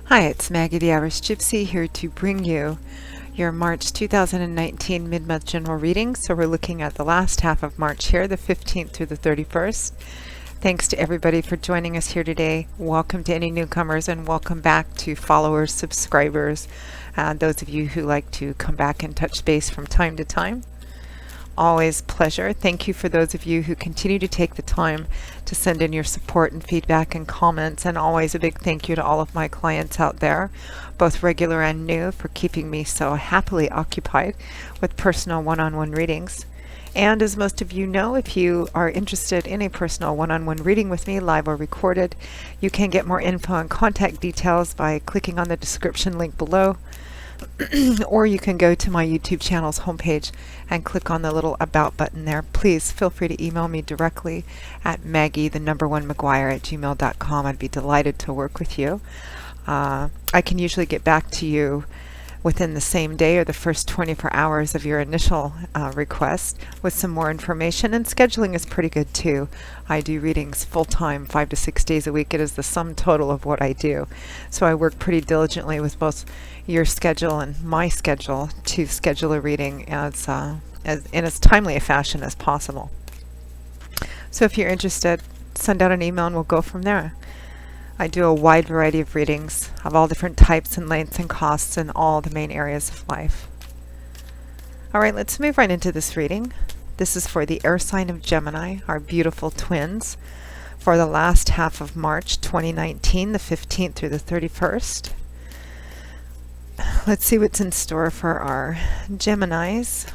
Hi, it's Maggie the Irish Gypsy here to bring you your March 2019 mid-month general reading. So we're looking at the last half of March here, the 15th through the 31st. Thanks to everybody for joining us here today. Welcome to any newcomers and welcome back to followers, subscribers, those of you who like to come back and touch base from time to time. Always pleasure. Thank you for those of you who continue to take the time to send in your support and feedback and comments, and always a big thank you to all of my clients out there, both regular and new, for keeping me so happily occupied with personal one-on-one readings. And as most of you know, if you are interested in a personal one-on-one reading with me, live or recorded, you can get more info and contact details by clicking on the description link below. Or you can go to my YouTube channel's homepage and click on the little About button there. Please feel free to email me directly at maggie1mcguire@gmail.com. I'd be delighted to work with you. I can usually get back to you within the same day or the first 24 hours of your initial request with some more information, and scheduling is pretty good too. I do readings full-time, 5 to 6 days a week. It is the sum total of what I do. So I work pretty diligently with both your schedule and my schedule to schedule a reading as in as timely a fashion as possible. So if you're interested, send out an email and we'll go from there. I do a wide variety of readings of all different types and lengths and costs in all the main areas of life. All right, let's move right into this reading. This is for the air sign of Gemini, our beautiful twins, for the last half of March 2019, the 15th through the 31st. Let's see what's in store for our Geminis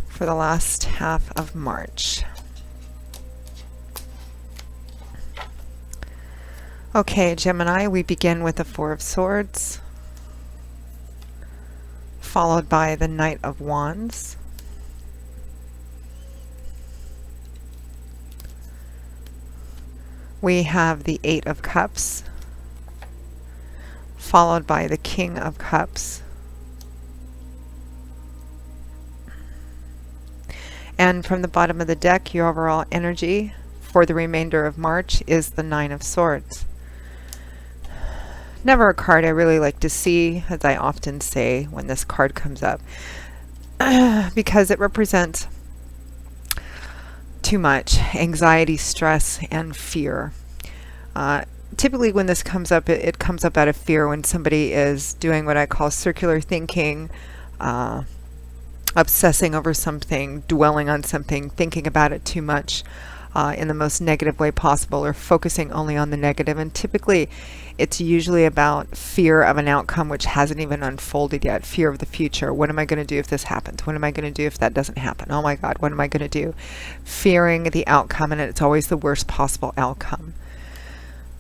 for the last half of March. Okay, Gemini, we begin with the Four of Swords, followed by the Knight of Wands, we have the Eight of Cups, followed by the King of Cups, and from the bottom of the deck, your overall energy for the remainder of March is the Nine of Swords. Never a card I really like to see, as I often say when this card comes up, because it represents too much anxiety, stress, and fear. Typically when this comes up, it comes up out of fear when somebody is doing what I call circular thinking, obsessing over something, dwelling on something, thinking about it too much in the most negative way possible, or focusing only on the negative. And typically it's usually about fear of an outcome which hasn't even unfolded yet, fear of the future. What am I going to do if this happens? What am I going to do if that doesn't happen? Oh my God, what am I going to do? Fearing the outcome, and it's always the worst possible outcome.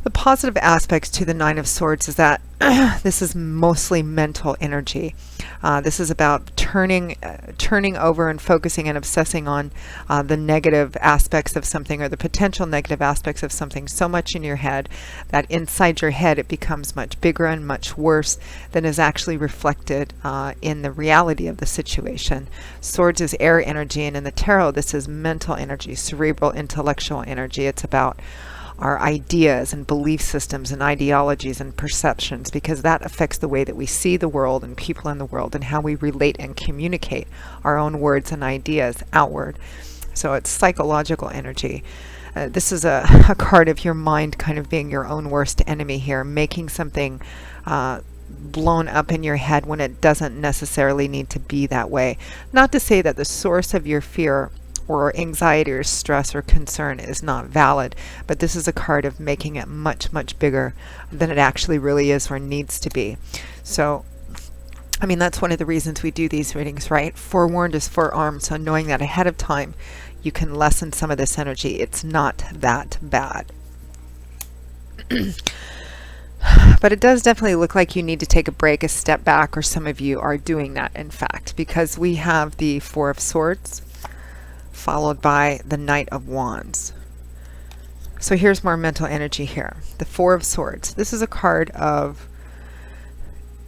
The positive aspects to the Nine of Swords is that this is mostly mental energy. This is about turning over and focusing and obsessing on the negative aspects of something, or the potential negative aspects of something, so much in your head that inside your head it becomes much bigger and much worse than is actually reflected in the reality of the situation. Swords is air energy, and in the tarot this is mental energy, cerebral, intellectual energy. It's about our ideas and belief systems and ideologies and perceptions, because that affects the way that we see the world and people in the world, and how we relate and communicate our own words and ideas outward. So it's psychological energy. This is a card of your mind kind of being your own worst enemy here, making something blown up in your head when it doesn't necessarily need to be that way. Not to say that the source of your fear or anxiety or stress or concern is not valid, but this is a card of making it much, much bigger than it actually really is or needs to be. So, I mean, that's one of the reasons we do these readings, right? Forewarned is forearmed, so knowing that ahead of time, you can lessen some of this energy. It's not that bad. But it does definitely look like you need to take a break, a step back, or some of you are doing that, in fact, because we have the Four of Swords, followed by the Knight of Wands. So here's more mental energy here. The Four of Swords. This is a card of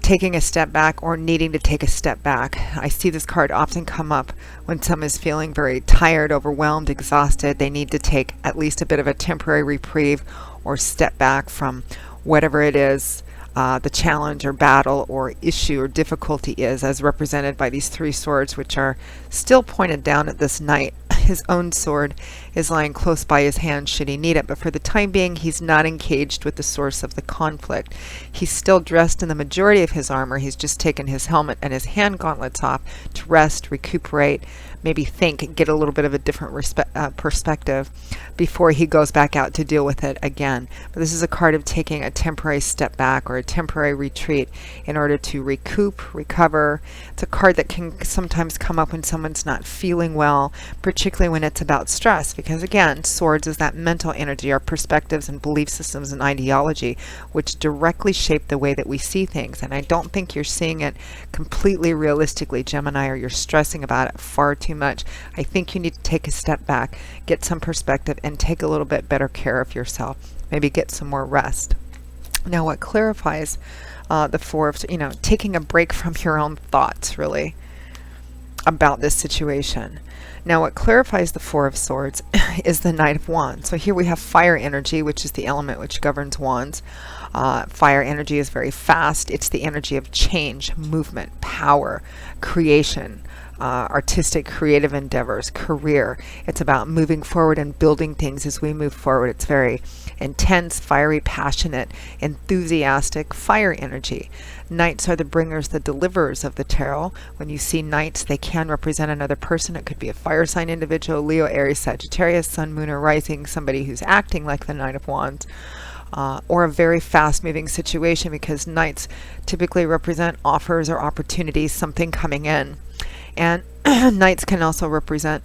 taking a step back or needing to take a step back. I see this card often come up when someone is feeling very tired, overwhelmed, exhausted. They need to take at least a bit of a temporary reprieve or step back from whatever it is the challenge or battle or issue or difficulty is, as represented by these three swords, which are still pointed down at this knight. His own sword is lying close by his hand should he need it, but for the time being he's not engaged with the source of the conflict. He's still dressed in the majority of his armor. He's just taken his helmet and his hand gauntlets off to rest, recuperate, maybe think, get a little bit of a different perspective before he goes back out to deal with it again. But this is a card of taking a temporary step back or a temporary retreat in order to recoup, recover. It's a card that can sometimes come up when someone's not feeling well, particularly when it's about stress, because again, swords is that mental energy, our perspectives and belief systems and ideology, which directly shape the way that we see things. And I don't think you're seeing it completely realistically, Gemini, or you're stressing about it far too much. I think you need to take a step back, get some perspective, and take a little bit better care of yourself. Maybe get some more rest. Now, what clarifies the Four of, taking a break from your own thoughts, really, about this situation. Now, what clarifies the Four of Swords is the Knight of Wands. So here we have fire energy, which is the element which governs wands. Fire energy is very fast. It's the energy of change, movement, power, creation, artistic, creative endeavors, career. It's about moving forward and building things as we move forward. It's very intense, fiery, passionate, enthusiastic fire energy. Knights are the bringers, the deliverers of the tarot. When you see knights, they can represent another person. It could be a fire sign individual, Leo, Aries, Sagittarius, Sun, Moon, or Rising, somebody who's acting like the Knight of Wands. Or a very fast-moving situation, because knights typically represent offers or opportunities, something coming in. And knights can also represent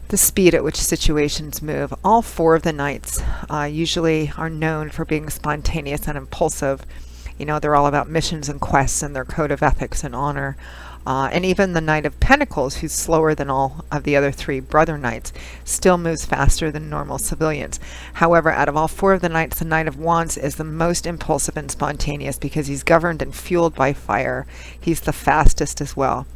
the speed at which situations move. All four of the knights usually are known for being spontaneous and impulsive. They're all about missions and quests and their code of ethics and honor. And even the Knight of Pentacles, who's slower than all of the other three brother knights, still moves faster than normal civilians. However, out of all four of the knights, the Knight of Wands is the most impulsive and spontaneous because he's governed and fueled by fire. He's the fastest as well.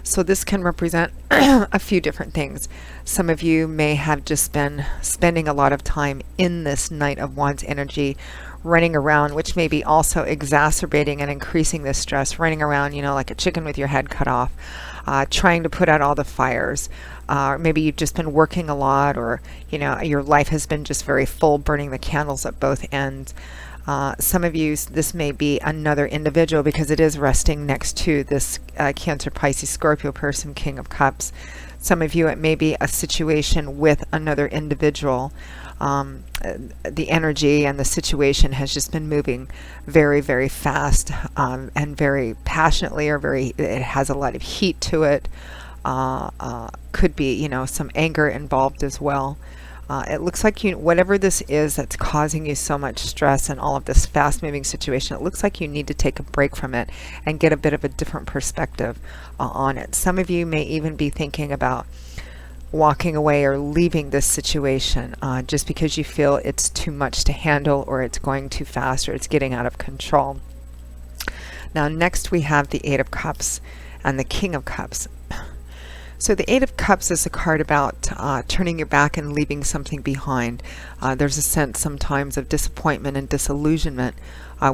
So this can represent a few different things. Some of you may have just been spending a lot of time in this Knight of Wands energy, running around, which may be also exacerbating and increasing this stress, running around, like a chicken with your head cut off, trying to put out all the fires. Maybe you've just been working a lot, or, your life has been just very full, burning the candles at both ends. Some of you, this may be another individual because it is resting next to this Cancer, Pisces, Scorpio person, King of Cups. Some of you, it may be a situation with another individual. The energy and the situation has just been moving very, very fast and very passionately, or it has a lot of heat to it. Could be, some anger involved as well. It looks like whatever this is that's causing you so much stress and all of this fast-moving situation, it looks like you need to take a break from it and get a bit of a different perspective on it. Some of you may even be thinking about walking away or leaving this situation just because you feel it's too much to handle, or it's going too fast, or it's getting out of control. Now, next we have the Eight of Cups and the King of Cups. So the Eight of Cups is a card about turning your back and leaving something behind. There's a sense sometimes of disappointment and disillusionment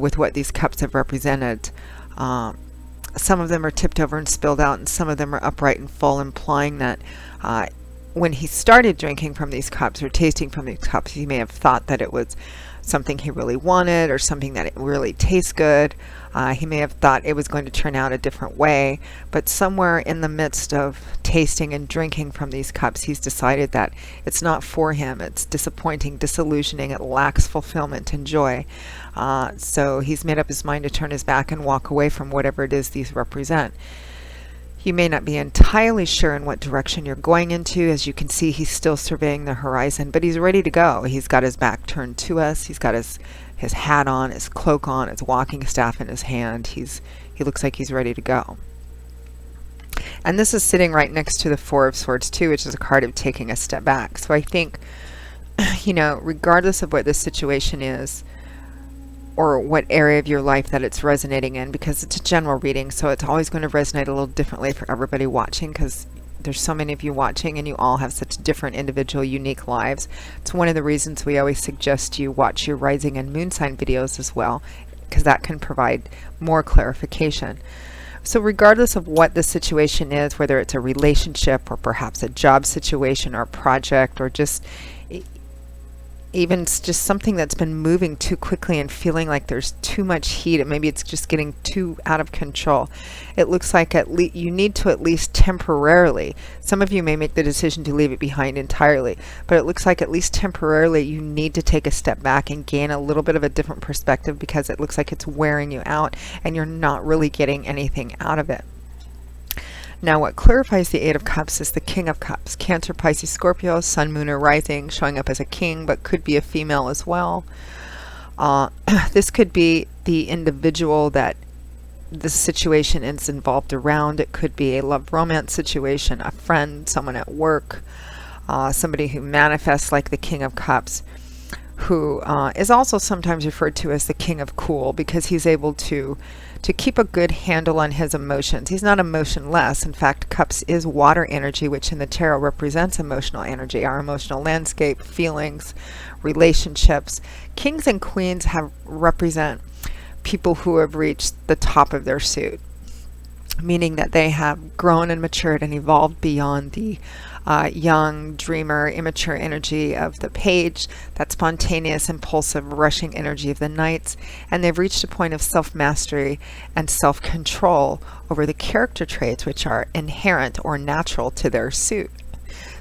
with what these cups have represented. Some of them are tipped over and spilled out, and some of them are upright and full, implying that when he started drinking from these cups or tasting from these cups, he may have thought that it was something he really wanted, or something that it really tastes good. He may have thought it was going to turn out a different way, but somewhere in the midst of tasting and drinking from these cups, he's decided that it's not for him. It's disappointing, disillusioning, it lacks fulfillment and joy. So he's made up his mind to turn his back and walk away from whatever it is these represent. You may not be entirely sure in what direction you're going into. As you can see, he's still surveying the horizon, but he's ready to go. He's got his back turned to us. He's got his hat on, his cloak on, his walking staff in his hand. He looks like he's ready to go. And this is sitting right next to the Four of Swords too, which is a card of taking a step back. So I think, regardless of what this situation is, or what area of your life that it's resonating in, because it's a general reading, so it's always going to resonate a little differently for everybody watching, because there's so many of you watching and you all have such different individual unique lives. It's one of the reasons we always suggest you watch your rising and moon sign videos as well. because that can provide more clarification. So regardless of what the situation is, whether it's a relationship or perhaps a job situation or a project or just even just something that's been moving too quickly and feeling like there's too much heat, and maybe it's just getting too out of control, it looks like you need to at least temporarily, some of you may make the decision to leave it behind entirely, but it looks like at least temporarily you need to take a step back and gain a little bit of a different perspective, because it looks like it's wearing you out and you're not really getting anything out of it. Now, what clarifies the Eight of Cups is the King of Cups. Cancer, Pisces, Scorpio, Sun, Moon, or Rising, showing up as a king, but could be a female as well. This could be the individual that the situation is involved around. It could be a love romance situation, a friend, someone at work, somebody who manifests like the King of Cups, who is also sometimes referred to as the King of Cool, because he's able to keep a good handle on his emotions. He's not emotionless. In fact, Cups is water energy, which in the tarot represents emotional energy, our emotional landscape, feelings, relationships. Kings and Queens represent people who have reached the top of their suit, meaning that they have grown and matured and evolved beyond the young, dreamer, immature energy of the Page, that spontaneous, impulsive, rushing energy of the Knights, and they've reached a point of self-mastery and self-control over the character traits which are inherent or natural to their suit.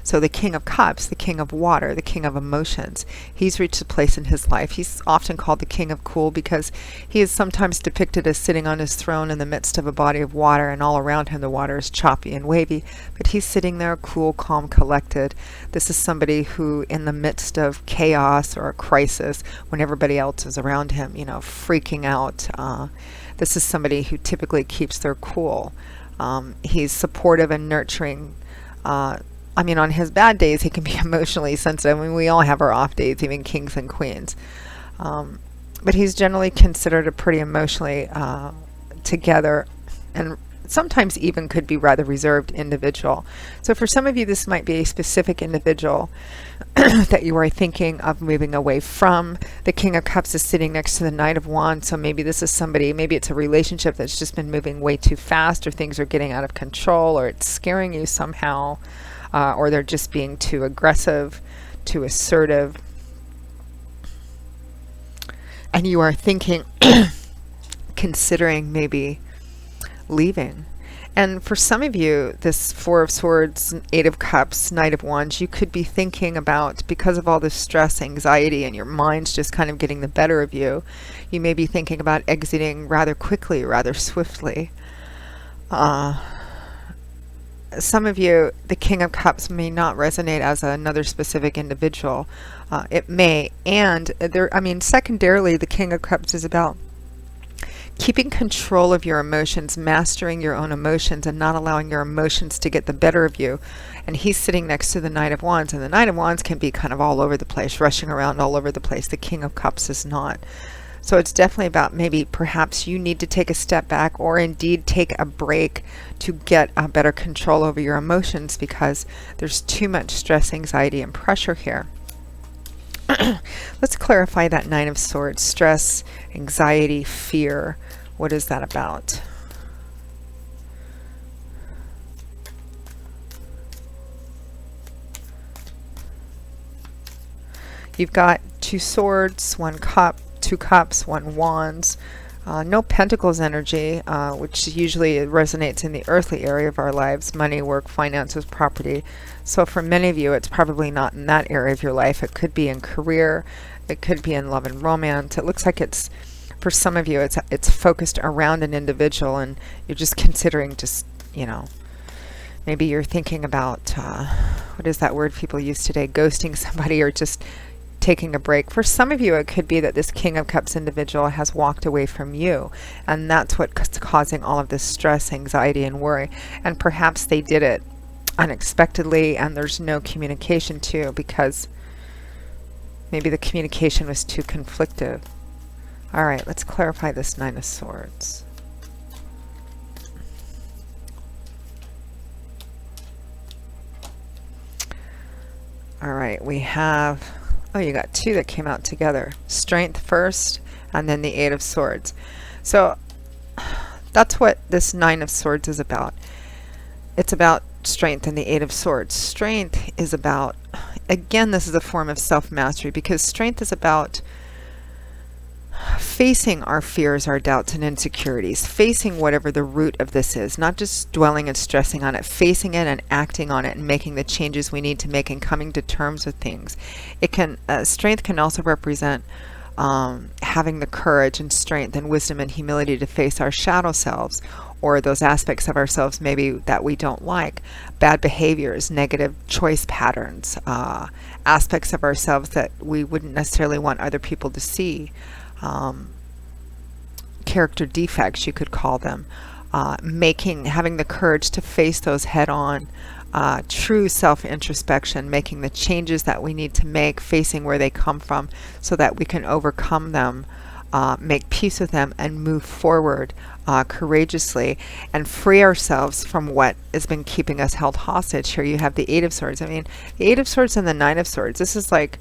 So the King of Cups, the King of Water, the King of Emotions, he's reached a place in his life. He's often called the King of Cool because he is sometimes depicted as sitting on his throne in the midst of a body of water, and all around him the water is choppy and wavy, but he's sitting there cool, calm, collected. This is somebody who, in the midst of chaos or a crisis, when everybody else is around him, freaking out, this is somebody who typically keeps their cool. He's supportive and nurturing. On his bad days, he can be emotionally sensitive. We all have our off days, even kings and queens. But he's generally considered a pretty emotionally together, and sometimes even could be rather reserved individual. So for some of you, this might be a specific individual that you are thinking of moving away from. The King of Cups is sitting next to the Knight of Wands, so maybe this is somebody, maybe it's a relationship that's just been moving way too fast, or things are getting out of control, or it's scaring you somehow. Or they're just being too aggressive, too assertive. And you are thinking, considering maybe leaving. And for some of you, this Four of Swords, Eight of Cups, Knight of Wands, you could be thinking about, because of all this stress, anxiety, and your mind's just kind of getting the better of you, you may be thinking about exiting rather quickly, rather swiftly. Some of you, the King of Cups may not resonate as another specific individual. It may, and secondarily, the King of Cups is about keeping control of your emotions, mastering your own emotions, and not allowing your emotions to get the better of you. And he's sitting next to the Knight of Wands, and the Knight of Wands can be kind of all over the place, rushing around all over the place. The King of Cups is not. So it's definitely about maybe perhaps you need to take a step back, or indeed take a break to get a better control over your emotions, because there's too much stress, anxiety, and pressure here. Let's clarify that Nine of Swords. Stress, anxiety, fear. What is that about? You've got two swords, one cup, two cups, one wands, no pentacles energy, which usually resonates in the earthly area of our lives, money, work, finances, property. So for many of you, it's probably not in that area of your life. It could be in career, it could be in love and romance. It looks like it's, for some of you, it's focused around an individual, and you're just considering maybe you're thinking about, what is that word people use today, ghosting somebody, or just taking a break. For some of you, it could be that this King of Cups individual has walked away from you, and that's what's causing all of this stress, anxiety, and worry. And perhaps they did it unexpectedly, and there's no communication too, because maybe the communication was too conflictive. All right, let's clarify this Nine of Swords. All right, we have, oh, you got two that came out together. Strength first, and then the Eight of Swords. So that's what this Nine of Swords is about. It's about strength and the Eight of Swords. Strength is about, again, this is a form of self-mastery, because strength is about facing our fears, our doubts, and insecurities, facing whatever the root of this is, not just dwelling and stressing on it, facing it and acting on it and making the changes we need to make and coming to terms with things. It can, strength can also represent having the courage and strength and wisdom and humility to face our shadow selves, or those aspects of ourselves maybe that we don't like, bad behaviors, negative choice patterns, aspects of ourselves that we wouldn't necessarily want other people to see. Character defects, you could call them. Having the courage to face those head on. True self-introspection, making the changes that we need to make, facing where they come from so that we can overcome them, make peace with them, and move forward courageously and free ourselves from what has been keeping us held hostage. Here you have the Eight of Swords. I mean, the Eight of Swords and the Nine of Swords, this is like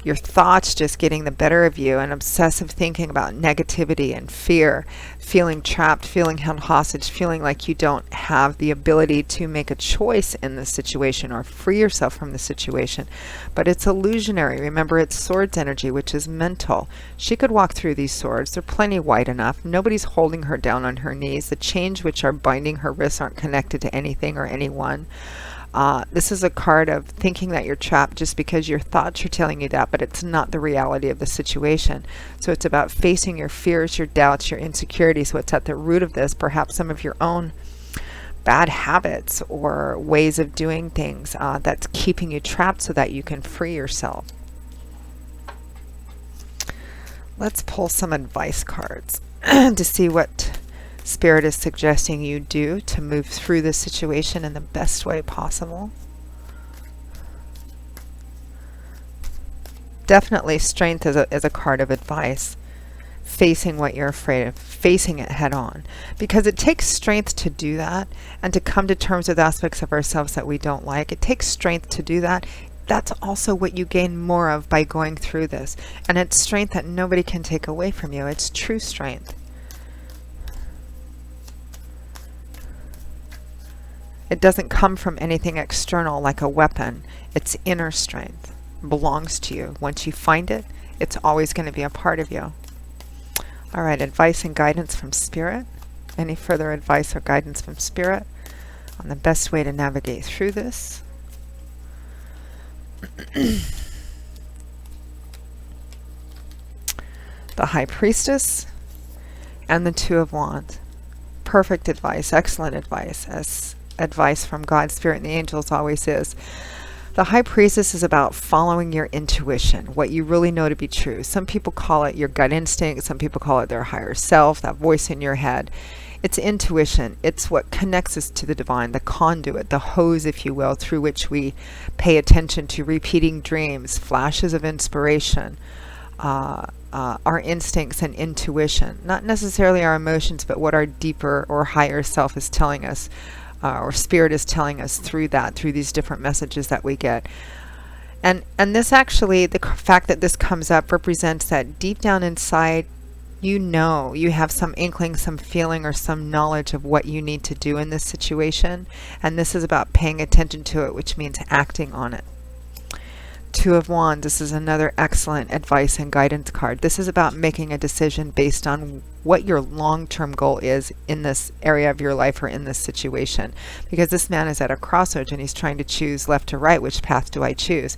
your thoughts just getting the better of you, and obsessive thinking about negativity and fear, feeling trapped, feeling held hostage, feeling like you don't have the ability to make a choice in this situation or free yourself from the situation. But it's illusionary. Remember, it's swords energy, which is mental. She could walk through these swords. They're plenty wide enough. Nobody's holding her down on her knees. The chains which are binding her wrists aren't connected to anything or anyone. This is a card of thinking that you're trapped just because your thoughts are telling you that, but it's not the reality of the situation. So it's about facing your fears, your doubts, your insecurities, what's at the root of this, perhaps some of your own bad habits or ways of doing things that's keeping you trapped so that you can free yourself. Let's pull some advice cards to see what Spirit is suggesting you do to move through this situation in the best way possible. Definitely strength is a card of advice. Facing what you're afraid of, facing it head on. Because it takes strength to do that and to come to terms with aspects of ourselves that we don't like. It takes strength to do that. That's also what you gain more of by going through this. And it's strength that nobody can take away from you. It's true strength. It doesn't come from anything external like a weapon. It's inner strength. It belongs to you. Once you find it, it's always going to be a part of you. All right, advice and guidance from Spirit. Any further advice or guidance from Spirit on the best way to navigate through this? The High Priestess and the Two of Wands. Perfect advice, excellent advice, as advice from God, Spirit, and the angels always is. The High Priestess is about following your intuition, what you really know to be true. Some people call it your gut instinct. Some people call it their higher self, that voice in your head. It's intuition. It's what connects us to the divine, the conduit, the hose, if you will, through which we pay attention to repeating dreams, flashes of inspiration, our instincts and intuition. Not necessarily our emotions, but what our deeper or higher self is telling us. Or Spirit is telling us through these different messages that we get. And this actually, the fact that this comes up represents that deep down inside, you know, you have some inkling, some feeling, or some knowledge of what you need to do in this situation. And this is about paying attention to it, which means acting on it. Two of Wands, this is another excellent advice and guidance card. This is about making a decision based on what your long-term goal is in this area of your life or in this situation. Because this man is at a crossroads and he's trying to choose left to right. Which path do I choose?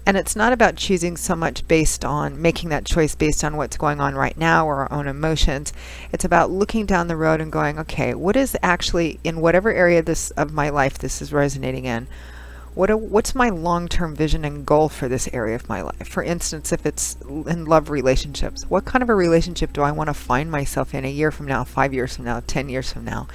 And it's not about choosing so much based on making that choice based on what's going on right now or our own emotions. It's about looking down the road and going, okay, what is actually in whatever area of my life this is resonating in? What's my long-term vision and goal for this area of my life? For instance, if it's in love relationships, what kind of a relationship do I want to find myself in a year from now, 5 years from now, 10 years from now?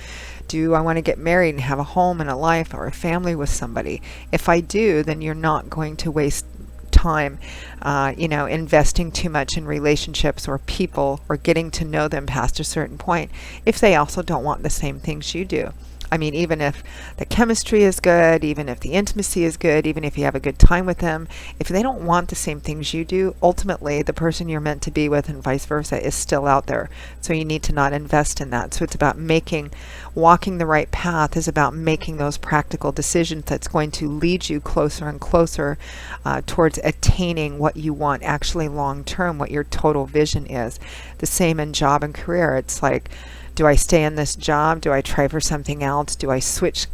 Do I want to get married and have a home and a life or a family with somebody? If I do, then you're not going to waste time, investing too much in relationships or people or getting to know them past a certain point if they also don't want the same things you do. I mean, even if the chemistry is good, even if the intimacy is good, even if you have a good time with them, if they don't want the same things you do, ultimately the person you're meant to be with and vice versa is still out there. So you need to not invest in that. So it's about walking the right path is about making those practical decisions that's going to lead you closer and closer towards attaining what you want actually long term, what your total vision is. The same in job and career. It's like, do I stay in this job? Do I try for something else? Do I switch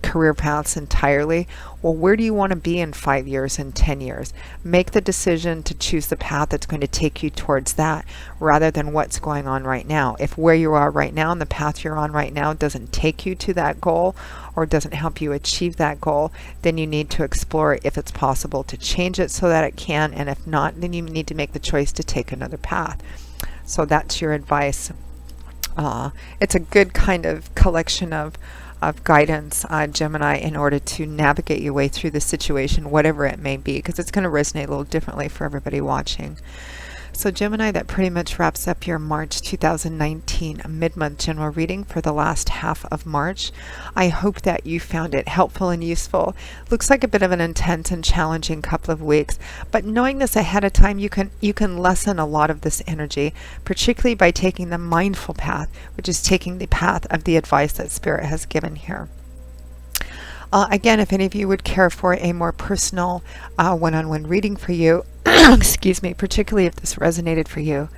career paths entirely? Well, where do you want to be in 5 years and 10 years? Make the decision to choose the path that's going to take you towards that rather than what's going on right now. If where you are right now and the path you're on right now doesn't take you to that goal or doesn't help you achieve that goal, then you need to explore if it's possible to change it so that it can, and if not, then you need to make the choice to take another path. So that's your advice. It's a good kind of collection of guidance, Gemini, in order to navigate your way through the situation, whatever it may be, because it's going to resonate a little differently for everybody watching. So Gemini, that pretty much wraps up your March 2019 mid-month general reading for the last half of March. I hope that you found it helpful and useful. Looks like a bit of an intense and challenging couple of weeks, but knowing this ahead of time, you can lessen a lot of this energy, particularly by taking the mindful path, which is taking the path of the advice that Spirit has given here. Again, if any of you would care for a more personal one-on-one reading for you, excuse me, particularly if this resonated for you,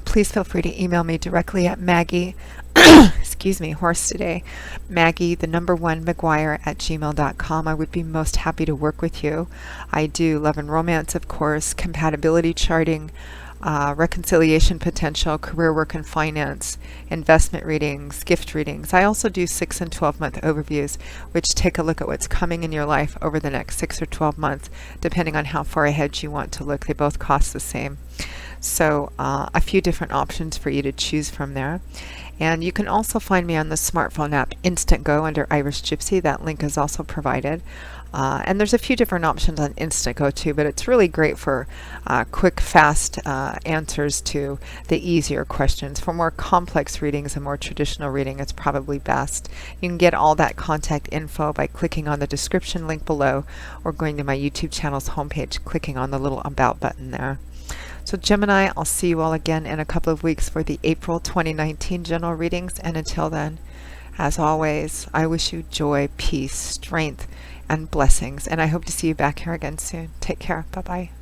please feel free to email me directly at Maggie, excuse me, hoarse today, Maggie, the number 1 McGuire at gmail.com. I would be most happy to work with you. I do love and romance, of course, compatibility charting, reconciliation potential, career work and finance, investment readings, gift readings. I also do 6 and 12 month overviews, which take a look at what's coming in your life over the next 6 or 12 months, depending on how far ahead you want to look. They both cost the same. So a few different options for you to choose from there. And you can also find me on the smartphone app Instantgo under Irish Gypsy. That link is also provided. And there's a few different options on Instantgo too, but it's really great for quick, fast answers to the easier questions. For more complex readings and more traditional reading, it's probably best. You can get all that contact info by clicking on the description link below or going to my YouTube channel's homepage, clicking on the little About button there. So Gemini, I'll see you all again in a couple of weeks for the April 2019 general readings. And until then, as always, I wish you joy, peace, strength, and blessings. And I hope to see you back here again soon. Take care. Bye-bye.